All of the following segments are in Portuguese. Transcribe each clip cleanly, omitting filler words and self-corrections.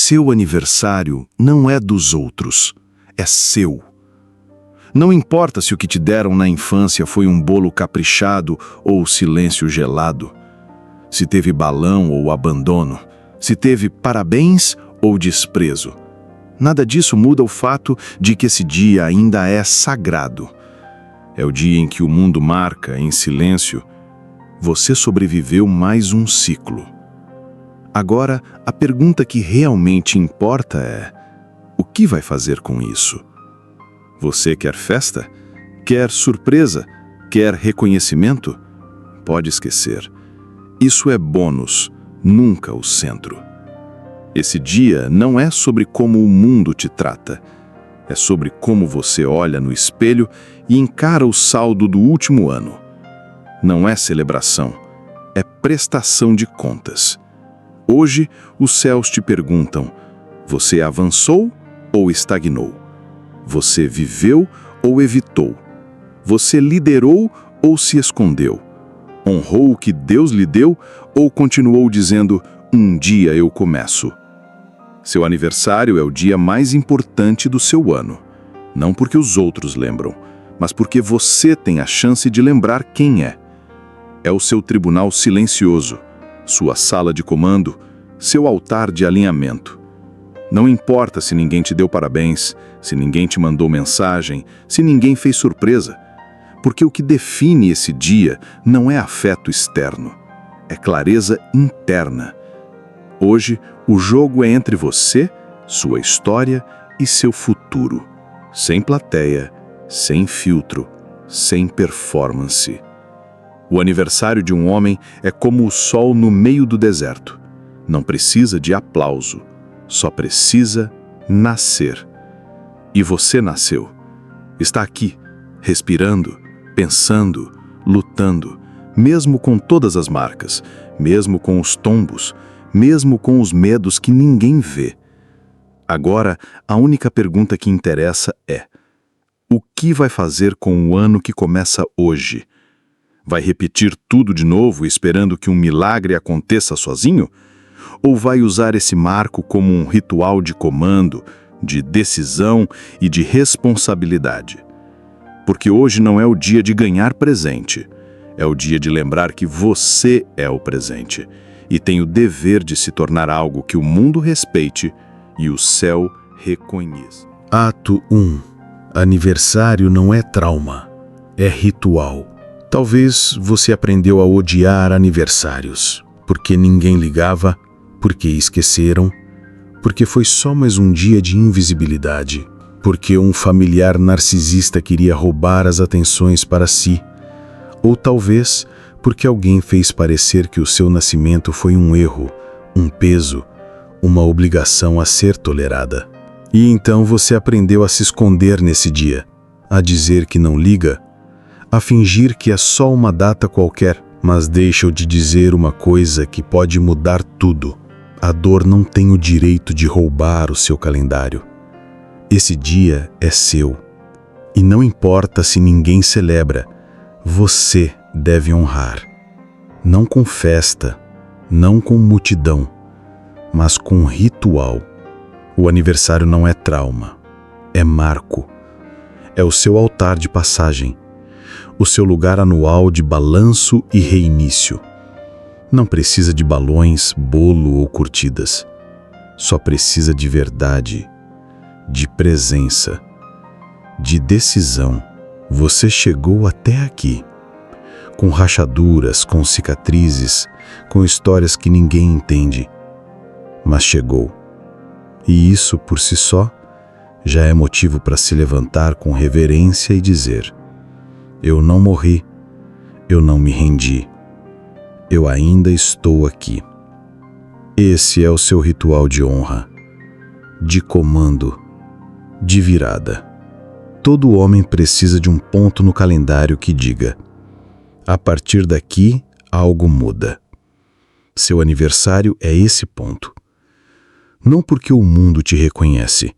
Seu aniversário não é dos outros, é seu. Não importa se o que te deram na infância foi um bolo caprichado ou silêncio gelado, se teve balão ou abandono, se teve parabéns ou desprezo. Nada disso muda o fato de que esse dia ainda é sagrado. É o dia em que o mundo marca, em silêncio, você sobreviveu mais um ciclo. Agora, a pergunta que realmente importa é: o que vai fazer com isso? Você quer festa? Quer surpresa? Quer reconhecimento? Pode esquecer. Isso é bônus, nunca o centro. Esse dia não é sobre como o mundo te trata. É sobre como você olha no espelho e encara o saldo do último ano. Não é celebração, é prestação de contas. Hoje, os céus te perguntam: você avançou ou estagnou? Você viveu ou evitou? Você liderou ou se escondeu? Honrou o que Deus lhe deu ou continuou dizendo: um dia eu começo? Seu aniversário é o dia mais importante do seu ano. Não porque os outros lembram, mas porque você tem a chance de lembrar quem é. É o seu tribunal silencioso, sua sala de comando, seu altar de alinhamento. Não importa se ninguém te deu parabéns, se ninguém te mandou mensagem, se ninguém fez surpresa, porque o que define esse dia não é afeto externo, é clareza interna. Hoje, o jogo é entre você, sua história e seu futuro. Sem plateia, sem filtro, sem performance. O aniversário de um homem é como o sol no meio do deserto. Não precisa de aplauso, só precisa nascer. E você nasceu. Está aqui, respirando, pensando, lutando, mesmo com todas as marcas, mesmo com os tombos, mesmo com os medos que ninguém vê. Agora, a única pergunta que interessa é: o que vai fazer com o ano que começa hoje? Vai repetir tudo de novo esperando que um milagre aconteça sozinho? Ou vai usar esse marco como um ritual de comando, de decisão e de responsabilidade? Porque hoje não é o dia de ganhar presente, é o dia de lembrar que você é o presente e tem o dever de se tornar algo que o mundo respeite e o céu reconheça. Ato 1. Aniversário não é trauma, é ritual. Talvez você aprendeu a odiar aniversários, porque ninguém ligava, porque esqueceram, porque foi só mais um dia de invisibilidade, porque um familiar narcisista queria roubar as atenções para si, ou talvez porque alguém fez parecer que o seu nascimento foi um erro, um peso, uma obrigação a ser tolerada. E então você aprendeu a se esconder nesse dia, a dizer que não liga, a fingir que é só uma data qualquer, mas deixa-eu te dizer uma coisa que pode mudar tudo. A dor não tem o direito de roubar o seu calendário. Esse dia é seu. E não importa se ninguém celebra, você deve honrar. Não com festa, não com multidão, mas com ritual. O aniversário não é trauma, é marco. É o seu altar de passagem, o seu lugar anual de balanço e reinício. Não precisa de balões, bolo ou curtidas. Só precisa de verdade, de presença, de decisão. Você chegou até aqui, com rachaduras, com cicatrizes, com histórias que ninguém entende. Mas chegou. E isso, por si só, já é motivo para se levantar com reverência e dizer: eu não morri, eu não me rendi, eu ainda estou aqui. Esse é o seu ritual de honra, de comando, de virada. Todo homem precisa de um ponto no calendário que diga: a partir daqui, algo muda. Seu aniversário é esse ponto. Não porque o mundo te reconhece,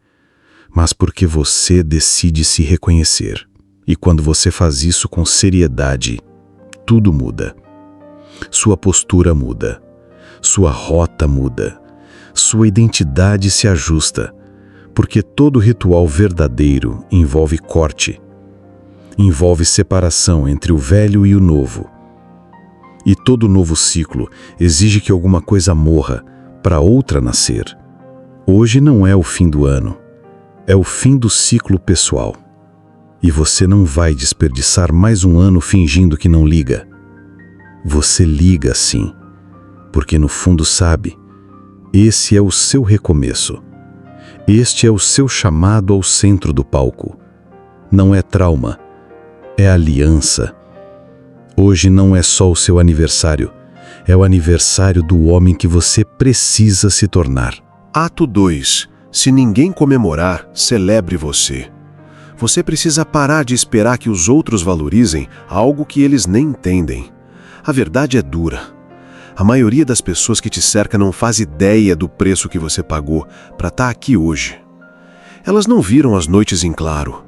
mas porque você decide se reconhecer. E quando você faz isso com seriedade, tudo muda. Sua postura muda, sua rota muda, sua identidade se ajusta, porque todo ritual verdadeiro envolve corte, envolve separação entre o velho e o novo. E todo novo ciclo exige que alguma coisa morra para outra nascer. Hoje não é o fim do ano, é o fim do ciclo pessoal. E você não vai desperdiçar mais um ano fingindo que não liga. Você liga sim, porque no fundo sabe, esse é o seu recomeço. Este é o seu chamado ao centro do palco. Não é trauma, é aliança. Hoje não é só o seu aniversário, é o aniversário do homem que você precisa se tornar. Ato 2. Se ninguém comemorar, celebre você. Você precisa parar de esperar que os outros valorizem algo que eles nem entendem. A verdade é dura. A maioria das pessoas que te cerca não faz ideia do preço que você pagou para estar aqui hoje. Elas não viram as noites em claro,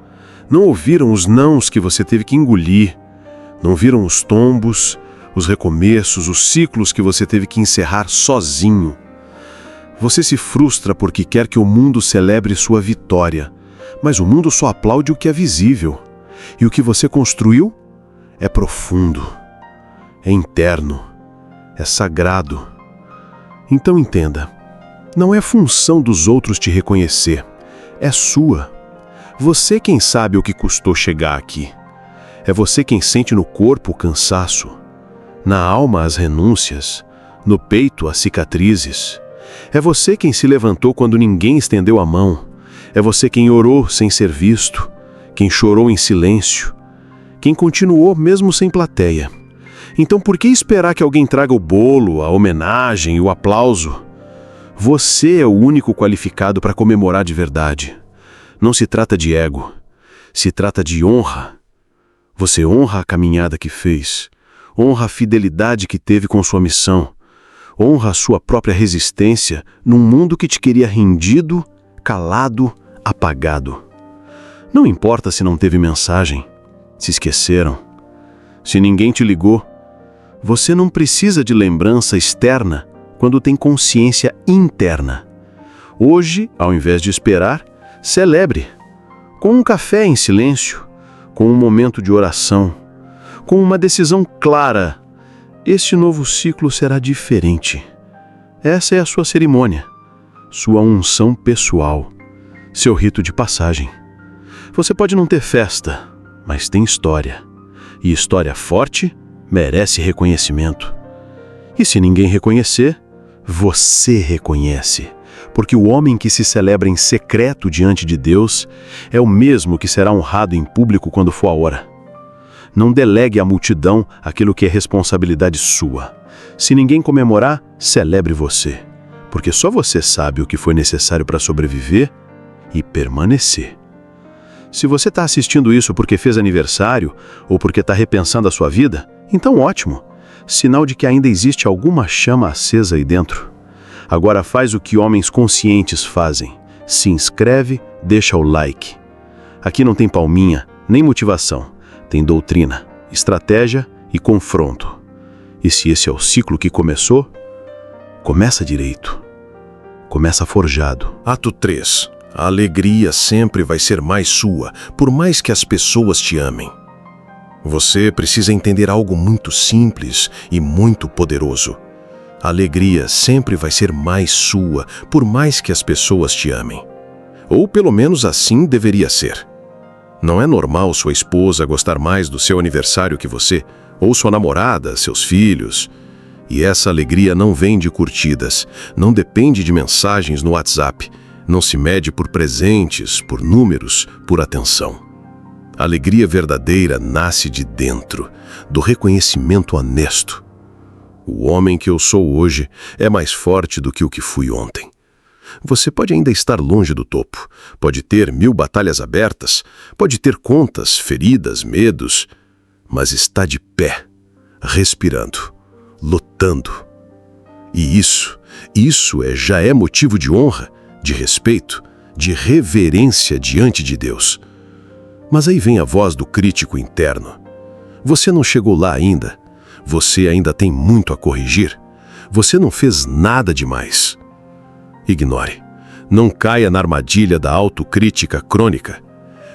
não ouviram os nãos que você teve que engolir, não viram os tombos, os recomeços, os ciclos que você teve que encerrar sozinho. Você se frustra porque quer que o mundo celebre sua vitória, mas o mundo só aplaude o que é visível. E o que você construiu é profundo, é interno, é sagrado. Então entenda, não é função dos outros te reconhecer, é sua. Você quem sabe o que custou chegar aqui. É você quem sente no corpo o cansaço, na alma as renúncias, no peito as cicatrizes. É você quem se levantou quando ninguém estendeu a mão. É você quem orou sem ser visto, quem chorou em silêncio, quem continuou mesmo sem plateia. Então por que esperar que alguém traga o bolo, a homenagem e o aplauso? Você é o único qualificado para comemorar de verdade. Não se trata de ego, se trata de honra. Você honra a caminhada que fez, honra a fidelidade que teve com sua missão, honra a sua própria resistência num mundo que te queria rendido, calado, apagado. Não importa se não teve mensagem, se esqueceram, se ninguém te ligou. Você não precisa de lembrança externa quando tem consciência interna. Hoje, ao invés de esperar, celebre, com um café em silêncio, com um momento de oração, com uma decisão clara. Este novo ciclo será diferente. Essa é a sua cerimônia, sua unção pessoal, seu rito de passagem. Você pode não ter festa, mas tem história. E história forte merece reconhecimento. E se ninguém reconhecer, você reconhece. Porque o homem que se celebra em secreto diante de Deus é o mesmo que será honrado em público quando for a hora. Não delegue à multidão aquilo que é responsabilidade sua. Se ninguém comemorar, celebre você. Porque só você sabe o que foi necessário para sobreviver e permanecer. Se você está assistindo isso porque fez aniversário ou porque está repensando a sua vida, então ótimo. Sinal de que ainda existe alguma chama acesa aí dentro. Agora faz o que homens conscientes fazem. Se inscreve, deixa o like. Aqui não tem palminha, nem motivação. Tem doutrina, estratégia e confronto. E se esse é o ciclo que começou, começa direito. Começa forjado. Ato 3. A alegria sempre vai ser mais sua, por mais que as pessoas te amem. Você precisa entender algo muito simples e muito poderoso. A alegria sempre vai ser mais sua, por mais que as pessoas te amem. Ou pelo menos assim deveria ser. Não é normal sua esposa gostar mais do seu aniversário que você, ou sua namorada, seus filhos. E essa alegria não vem de curtidas, não depende de mensagens no WhatsApp, não se mede por presentes, por números, por atenção. A alegria verdadeira nasce de dentro, do reconhecimento honesto. O homem que eu sou hoje é mais forte do que o que fui ontem. Você pode ainda estar longe do topo, pode ter 1000 batalhas abertas, pode ter contas, feridas, medos, mas está de pé, respirando, lutando. E isso já é motivo de honra, de respeito, de reverência diante de Deus. Mas aí vem a voz do crítico interno. Você não chegou lá ainda. Você ainda tem muito a corrigir. Você não fez nada demais. Ignore. Não caia na armadilha da autocrítica crônica,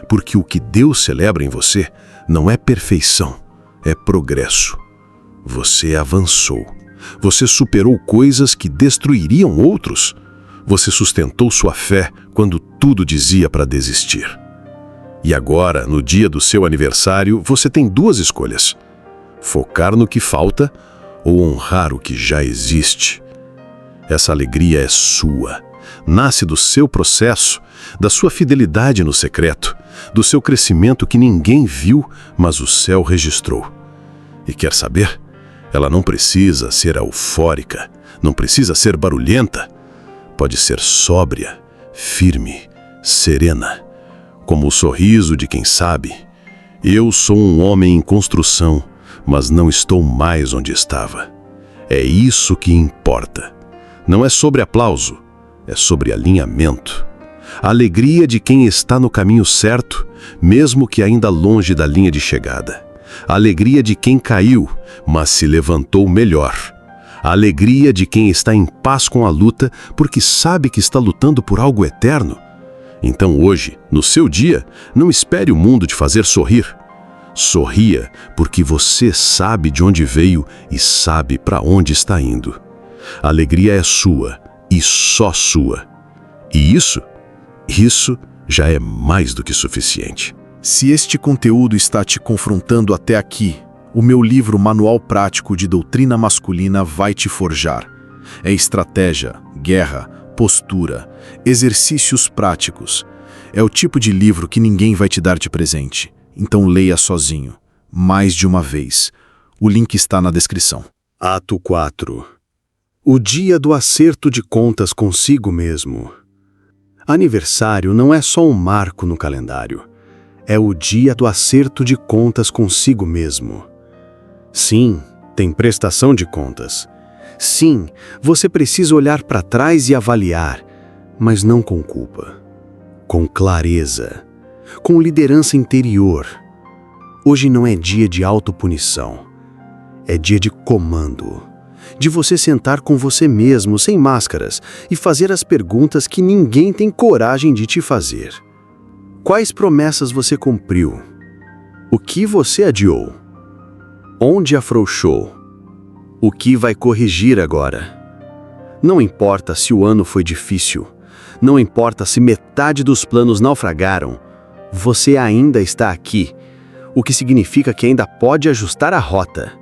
porque o que Deus celebra em você não é perfeição, é progresso. Você avançou. Você superou coisas que destruiriam outros. Você sustentou sua fé quando tudo dizia para desistir. E agora, no dia do seu aniversário, você tem duas escolhas: focar no que falta ou honrar o que já existe. Essa alegria é sua. Nasce do seu processo, da sua fidelidade no secreto, do seu crescimento que ninguém viu, mas o céu registrou. E quer saber? Ela não precisa ser eufórica, não precisa ser barulhenta. Pode ser sóbria, firme, serena, como o sorriso de quem sabe: eu sou um homem em construção, mas não estou mais onde estava. É isso que importa. Não é sobre aplauso, é sobre alinhamento. A alegria de quem está no caminho certo, mesmo que ainda longe da linha de chegada. A alegria de quem caiu, mas se levantou melhor. A alegria de quem está em paz com a luta, porque sabe que está lutando por algo eterno. Então hoje, no seu dia, não espere o mundo te fazer sorrir. Sorria, porque você sabe de onde veio e sabe para onde está indo. A alegria é sua, e só sua. E isso já é mais do que suficiente. Se este conteúdo está te confrontando até aqui, o meu livro Manual Prático de Doutrina Masculina vai te forjar. É estratégia, guerra, postura, exercícios práticos. É o tipo de livro que ninguém vai te dar de presente. Então leia sozinho, mais de uma vez. O link está na descrição. Ato 4. O dia do acerto de contas consigo mesmo. Aniversário não é só um marco no calendário. É o dia do acerto de contas consigo mesmo. Sim, tem prestação de contas. Sim, você precisa olhar para trás e avaliar, mas não com culpa. Com clareza. Com liderança interior. Hoje não é dia de autopunição. É dia de comando. De você sentar com você mesmo, sem máscaras, e fazer as perguntas que ninguém tem coragem de te fazer. Quais promessas você cumpriu? O que você adiou? Onde afrouxou? O que vai corrigir agora? Não importa se o ano foi difícil, não importa se metade dos planos naufragaram, você ainda está aqui, o que significa que ainda pode ajustar a rota.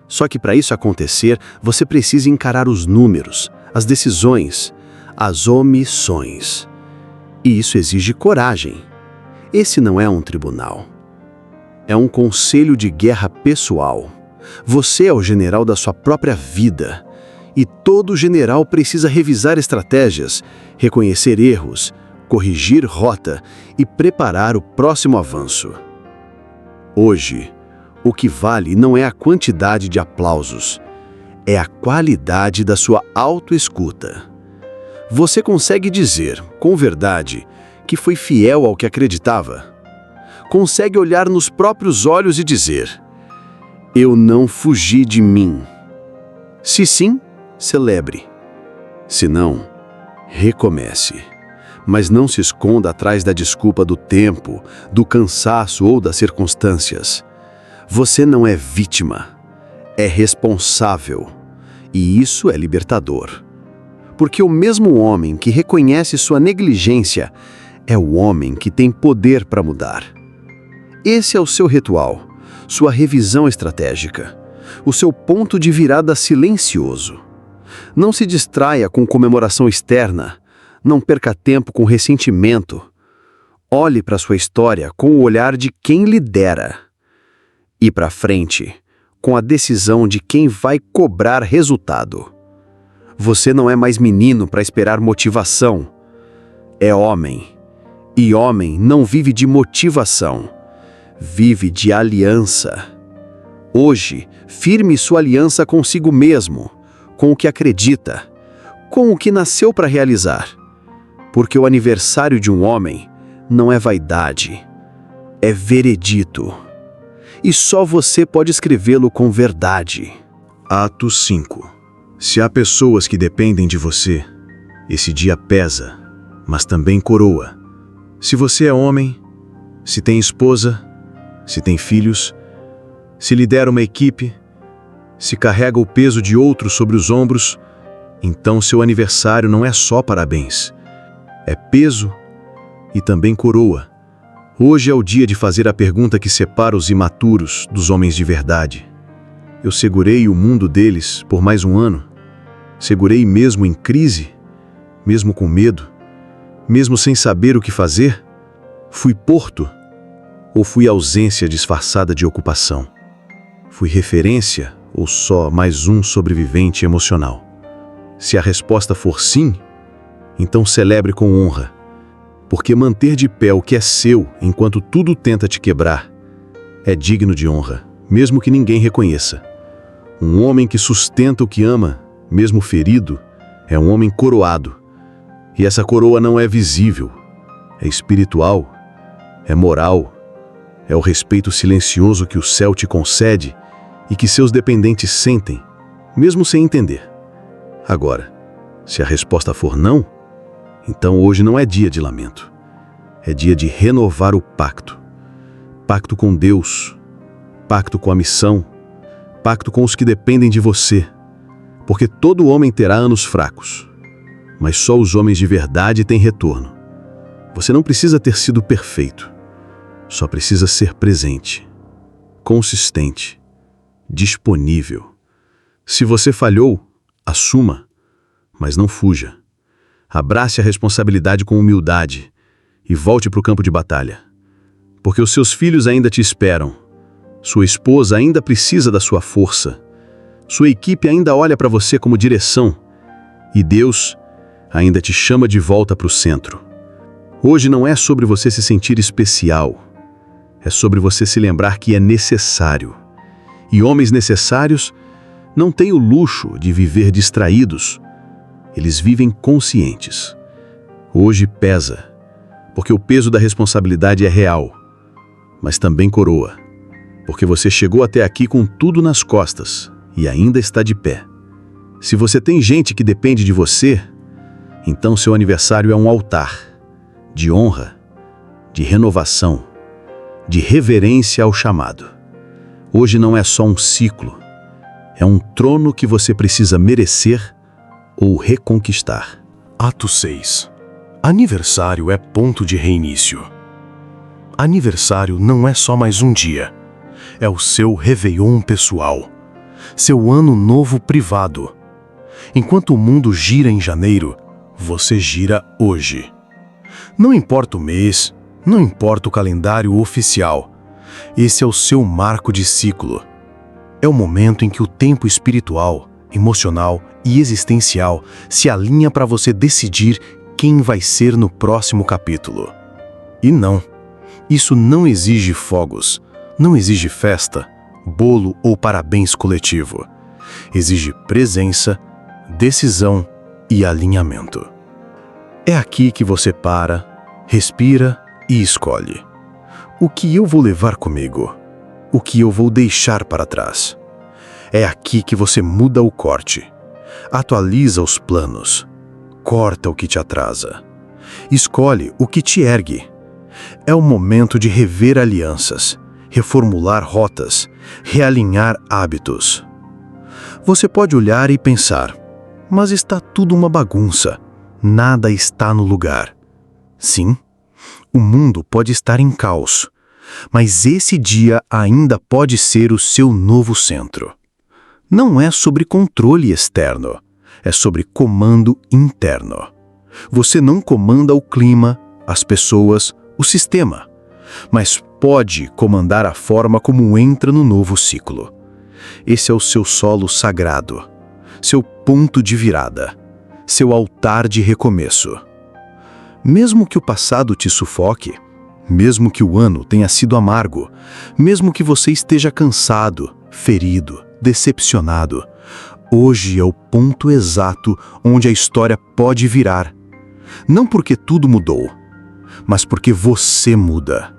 Só que para isso acontecer, você precisa encarar os números, as decisões, as omissões. E isso exige coragem. Esse não é um tribunal. É um conselho de guerra pessoal. Você é o general da sua própria vida. E todo general precisa revisar estratégias, reconhecer erros, corrigir rota e preparar o próximo avanço. Hoje, o que vale não é a quantidade de aplausos, é a qualidade da sua autoescuta. Você consegue dizer, com verdade, que foi fiel ao que acreditava? Consegue olhar nos próprios olhos e dizer: eu não fugi de mim? Se sim, celebre. Se não, recomece. Mas não se esconda atrás da desculpa do tempo, do cansaço ou das circunstâncias. Você não é vítima, é responsável. E isso é libertador. Porque o mesmo homem que reconhece sua negligência é o homem que tem poder para mudar. Esse é o seu ritual, sua revisão estratégica, o seu ponto de virada silencioso. Não se distraia com comemoração externa, não perca tempo com ressentimento. Olhe para sua história com o olhar de quem lidera. E para frente, com a decisão de quem vai cobrar resultado. Você não é mais menino para esperar motivação. É homem. E homem não vive de motivação. Vive de aliança. Hoje, firme sua aliança consigo mesmo, com o que acredita, com o que nasceu para realizar. Porque o aniversário de um homem não é vaidade, é veredito. E só você pode escrevê-lo com verdade. Ato 5. Se há pessoas que dependem de você, Esse dia pesa, mas também coroa. Se você é homem, se tem esposa, se tem filhos, se lidera uma equipe, se carrega o peso de outros sobre os ombros, então seu aniversário não é só parabéns. É peso e também coroa. Hoje é o dia de fazer a pergunta que separa os imaturos dos homens de verdade. Eu segurei o mundo deles por mais um ano. Segurei mesmo em crise, mesmo com medo, mesmo sem saber o que fazer. Fui porto ou fui ausência disfarçada de ocupação? Fui referência ou só mais um sobrevivente emocional? Se a resposta for sim, então celebre com honra, porque manter de pé o que é seu enquanto tudo tenta te quebrar é digno de honra, mesmo que ninguém reconheça. Um homem que sustenta o que ama, mesmo ferido, é um homem coroado. E essa coroa não é visível, é espiritual, é moral, é o respeito silencioso que o céu te concede e que seus dependentes sentem, mesmo sem entender. Agora, se a resposta for não, então hoje não é dia de lamento. É dia de renovar o pacto. Pacto com Deus, pacto com a missão, pacto com os que dependem de você. Porque todo homem terá anos fracos, mas só os homens de verdade têm retorno. Você não precisa ter sido perfeito, só precisa ser presente, consistente, disponível. Se você falhou, assuma, mas não fuja. Abrace a responsabilidade com humildade e volte para o campo de batalha. Porque os seus filhos ainda te esperam. Sua esposa ainda precisa da sua força. Sua equipe ainda olha para você como direção. E Deus ainda te chama de volta para o centro. Hoje não é sobre você se sentir especial. É sobre você se lembrar que é necessário. E homens necessários não têm o luxo de viver distraídos. Eles vivem conscientes. Hoje pesa, porque o peso da responsabilidade é real, mas também coroa, porque você chegou até aqui com tudo nas costas e ainda está de pé. Se você tem gente que depende de você, então seu aniversário é um altar de honra, de renovação, de reverência ao chamado. Hoje não é só um ciclo, é um trono que você precisa merecer ou reconquistar. Ato 6. Aniversário é ponto de reinício. Aniversário não é só mais um dia. É o seu réveillon pessoal. Seu ano novo privado. Enquanto o mundo gira em janeiro, você gira hoje. Não importa o mês, não importa o calendário oficial. Esse é o seu marco de ciclo. É o momento em que o tempo espiritual, emocional e existencial se alinha para você decidir quem vai ser no próximo capítulo. E não, isso não exige fogos, não exige festa, bolo ou parabéns coletivo. Exige presença, decisão e alinhamento. É aqui que você para, respira e escolhe. O que eu vou levar comigo? O que eu vou deixar para trás? É aqui que você muda o corte, atualiza os planos, corta o que te atrasa, escolhe o que te ergue. É o momento de rever alianças, reformular rotas, realinhar hábitos. Você pode olhar e pensar, mas está tudo uma bagunça, nada está no lugar. Sim, o mundo pode estar em caos, mas esse dia ainda pode ser o seu novo centro. Não é sobre controle externo, é sobre comando interno. Você não comanda o clima, as pessoas, o sistema, mas pode comandar a forma como entra no novo ciclo. Esse é o seu solo sagrado, seu ponto de virada, seu altar de recomeço. Mesmo que o passado te sufoque, mesmo que o ano tenha sido amargo, mesmo que você esteja cansado, ferido, decepcionado, hoje é o ponto exato onde a história pode virar. Não porque tudo mudou, mas porque você muda.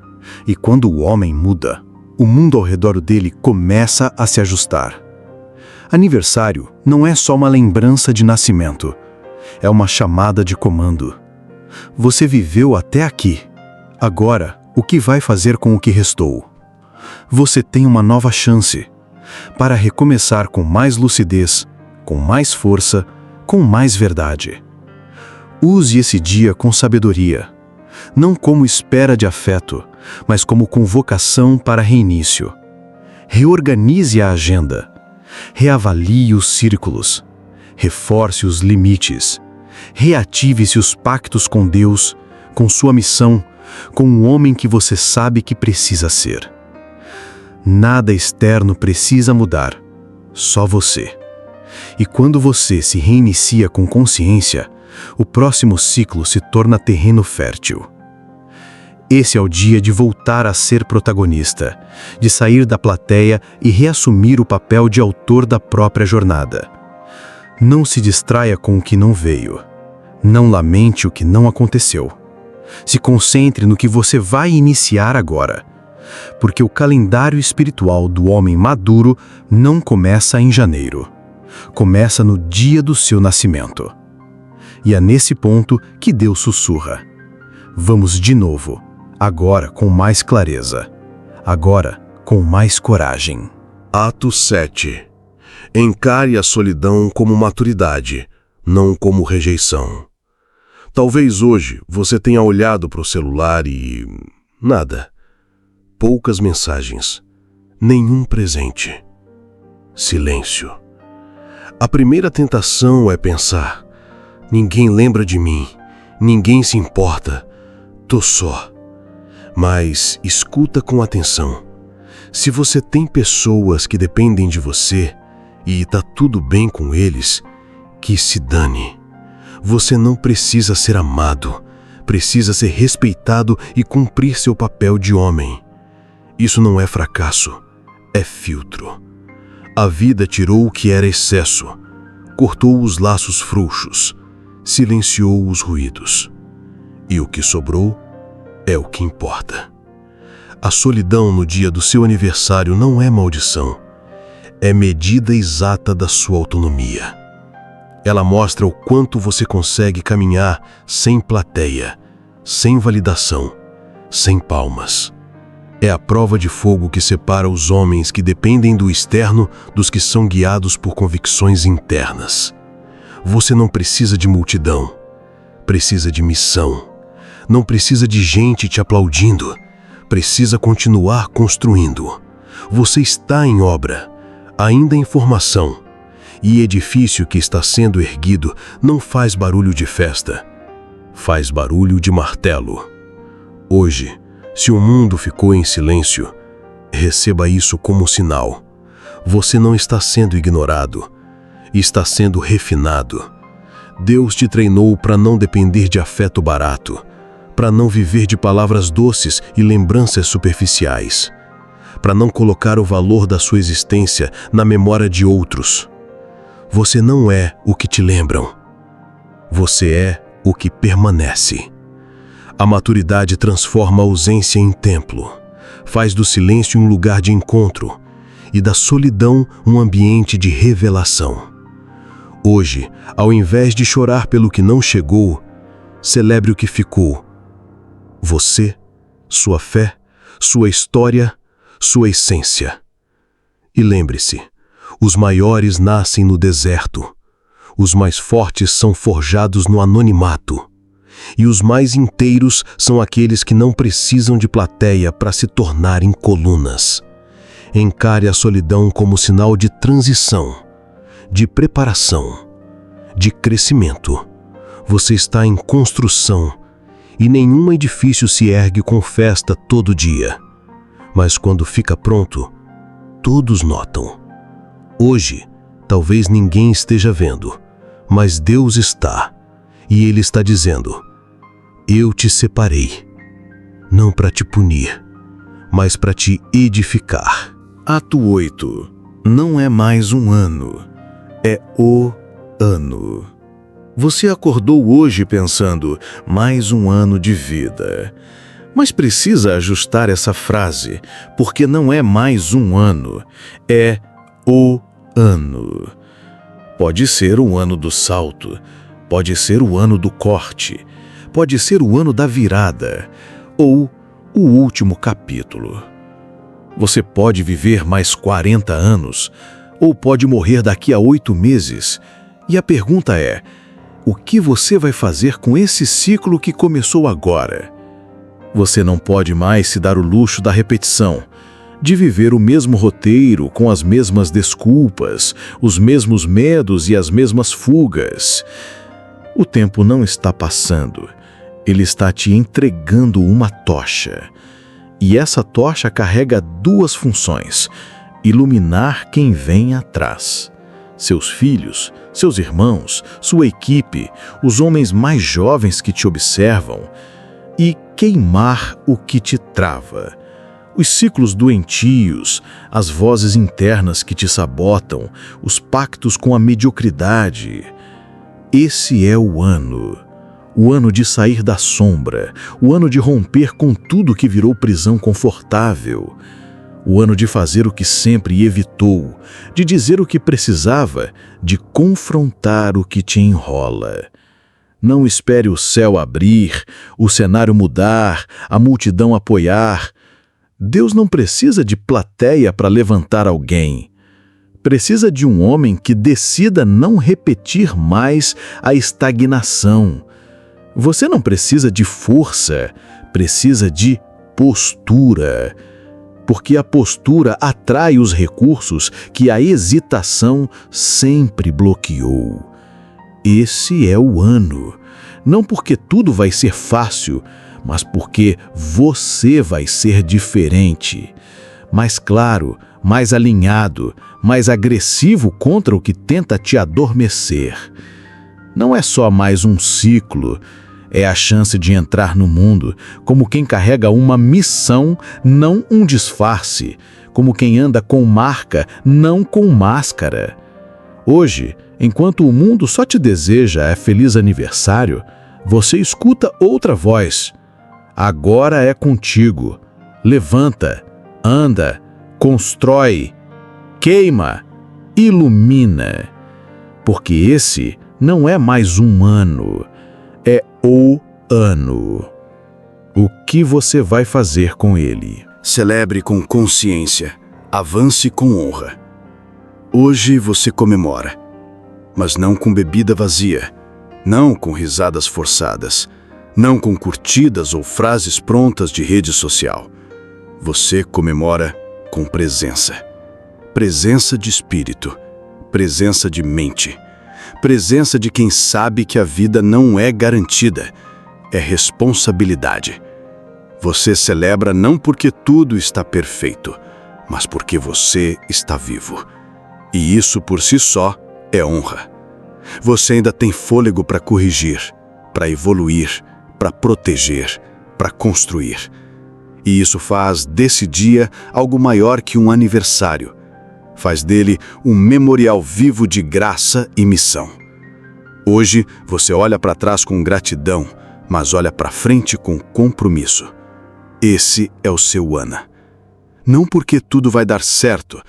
E quando o homem muda, o mundo ao redor dele começa a se ajustar. Aniversário não é só uma lembrança de nascimento. É uma chamada de comando. Você viveu até aqui. Agora, o que vai fazer com o que restou? Você tem uma nova chance para recomeçar com mais lucidez, com mais força, com mais verdade. Use esse dia com sabedoria, não como espera de afeto, mas como convocação para reinício. Reorganize a agenda, reavalie os círculos, reforce os limites, reative-se os pactos com Deus, com sua missão, com o homem que você sabe que precisa ser. Nada externo precisa mudar, só você. E quando você se reinicia com consciência, o próximo ciclo se torna terreno fértil. Esse é o dia de voltar a ser protagonista, de sair da plateia e reassumir o papel de autor da própria jornada. Não se distraia com o que não veio. Não lamente o que não aconteceu. Se concentre no que você vai iniciar agora, porque o calendário espiritual do homem maduro não começa em janeiro. Começa no dia do seu nascimento. E é nesse ponto que Deus sussurra. Vamos de novo, agora com mais clareza, agora com mais coragem. Ato 7. Encare a solidão como maturidade, não como rejeição. Talvez hoje você tenha olhado para o celular e... nada. Poucas mensagens. Nenhum presente. Silêncio. A primeira tentação é pensar: ninguém lembra de mim, ninguém se importa, tô só. Mas escuta com atenção. Se você tem pessoas que dependem de você e tá tudo bem com eles, que se dane. Você não precisa ser amado, precisa ser respeitado e cumprir seu papel de homem. Isso não é fracasso, é filtro. A vida tirou o que era excesso, cortou os laços frouxos, silenciou os ruídos. E o que sobrou é o que importa. A solidão no dia do seu aniversário não é maldição, é medida exata da sua autonomia. Ela mostra o quanto você consegue caminhar sem plateia, sem validação, sem palmas. É a prova de fogo que separa os homens que dependem do externo dos que são guiados por convicções internas. Você não precisa de multidão, precisa de missão. Não precisa de gente te aplaudindo, precisa continuar construindo. Você está em obra, ainda em formação. E edifício que está sendo erguido não faz barulho de festa, faz barulho de martelo. Hoje, se o mundo ficou em silêncio, receba isso como sinal. Você não está sendo ignorado, está sendo refinado. Deus te treinou para não depender de afeto barato, para não viver de palavras doces e lembranças superficiais, para não colocar o valor da sua existência na memória de outros. Você não é o que te lembram. Você é o que permanece. A maturidade transforma a ausência em templo, faz do silêncio um lugar de encontro e da solidão um ambiente de revelação. Hoje, ao invés de chorar pelo que não chegou, celebre o que ficou. Você, sua fé, sua história, sua essência. E lembre-se, os maiores nascem no deserto, os mais fortes são forjados no anonimato, e os mais inteiros são aqueles que não precisam de plateia para se tornarem colunas. Encare a solidão como sinal de transição, de preparação, de crescimento. Você está em construção, e nenhum edifício se ergue com festa todo dia. Mas quando fica pronto, todos notam. Hoje, talvez ninguém esteja vendo, mas Deus está, e Ele está dizendo: eu te separei, não para te punir, mas para te edificar. Ato 8. Não é mais um ano, é o ano. Você acordou hoje pensando, mais um ano de vida. Mas precisa ajustar essa frase, porque não é mais um ano, é o ano. Pode ser o ano do salto, Pode ser o ano do corte, pode ser o ano da virada, ou o último capítulo. Você pode viver mais 40 anos, ou pode morrer daqui a 8 meses. E a pergunta é: o que você vai fazer com esse ciclo que começou agora? Você não pode mais se dar o luxo da repetição, de viver o mesmo roteiro com as mesmas desculpas, os mesmos medos e as mesmas fugas. O tempo não está passando, ele está te entregando uma tocha. E essa tocha carrega 2 funções: iluminar quem vem atrás. Seus filhos, seus irmãos, sua equipe, os homens mais jovens que te observam, e queimar o que te trava. Os ciclos doentios, as vozes internas que te sabotam, os pactos com a mediocridade. Esse é o ano de sair da sombra, o ano de romper com tudo que virou prisão confortável, o ano de fazer o que sempre evitou, de dizer o que precisava, de confrontar o que te enrola. Não espere o céu abrir, o cenário mudar, a multidão apoiar. Deus não precisa de plateia para levantar alguém. Precisa de um homem que decida não repetir mais a estagnação. Você não precisa de força, precisa de postura. Porque a postura atrai os recursos que a hesitação sempre bloqueou. Esse é o ano. Não porque tudo vai ser fácil, mas porque você vai ser diferente. Mais claro, mais alinhado, mais agressivo contra o que tenta te adormecer. Não é só mais um ciclo, é a chance de entrar no mundo como quem carrega uma missão, não um disfarce, como quem anda com marca, não com máscara. Hoje, enquanto o mundo só te deseja feliz aniversário, você escuta outra voz. Agora é contigo. Levanta, anda, constrói, queima, ilumina. Porque esse não é mais um ano, é o ano. O que você vai fazer com ele? Celebre com consciência, avance com honra. Hoje você comemora, mas não com bebida vazia, não com risadas forçadas, não com curtidas ou frases prontas de rede social. Você comemora com presença. Presença de espírito, presença de mente, presença de quem sabe que a vida não é garantida, é responsabilidade. Você celebra não porque tudo está perfeito, mas porque você está vivo. E isso por si só é honra. Você ainda tem fôlego para corrigir, para evoluir, para proteger, para construir. E isso faz desse dia algo maior que um aniversário. Faz dele um memorial vivo de graça e missão. Hoje você olha para trás com gratidão, mas olha para frente com compromisso. Esse é o seu ano. Não porque tudo vai dar certo,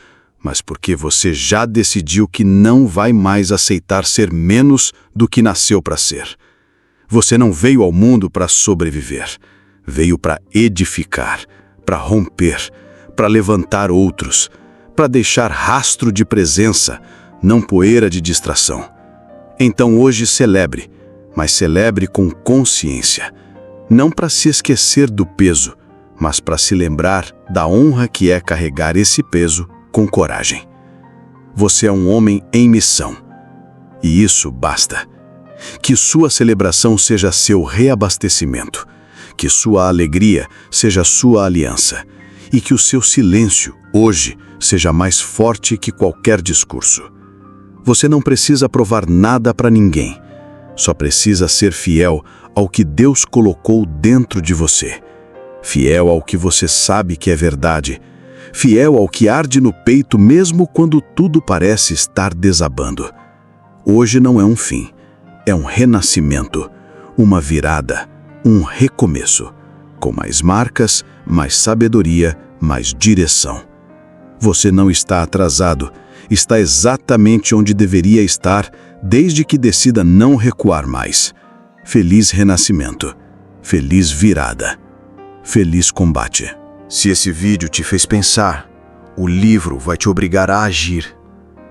mas porque você já decidiu que não vai mais aceitar ser menos do que nasceu para ser. Você não veio ao mundo para sobreviver. Veio para edificar, para romper, para levantar outros, para deixar rastro de presença, não poeira de distração. Então hoje celebre, mas celebre com consciência. Não para se esquecer do peso, mas para se lembrar da honra que é carregar esse peso com coragem. Você é um homem em missão. E isso basta. Que sua celebração seja seu reabastecimento. Que sua alegria seja sua aliança. E que o seu silêncio, hoje, seja mais forte que qualquer discurso. Você não precisa provar nada para ninguém. Só precisa ser fiel ao que Deus colocou dentro de você. Fiel ao que você sabe que é verdade. Fiel ao que arde no peito mesmo quando tudo parece estar desabando. Hoje não é um fim, é um renascimento, uma virada, um recomeço, com mais marcas, mais sabedoria, mais direção. Você não está atrasado, está exatamente onde deveria estar desde que decida não recuar mais. Feliz renascimento, feliz virada, feliz combate. Se esse vídeo te fez pensar, o livro vai te obrigar a agir.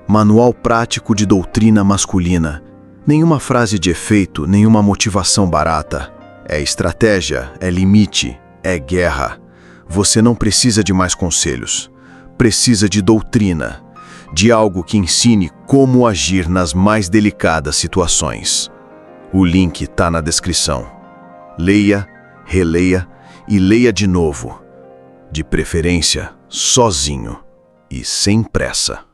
Manual prático de doutrina masculina. Nenhuma frase de efeito, nenhuma motivação barata. É estratégia, é limite, é guerra. Você não precisa de mais conselhos. Precisa de doutrina, de algo que ensine como agir nas mais delicadas situações. O link está na descrição. Leia, releia e leia de novo. De preferência, sozinho e sem pressa.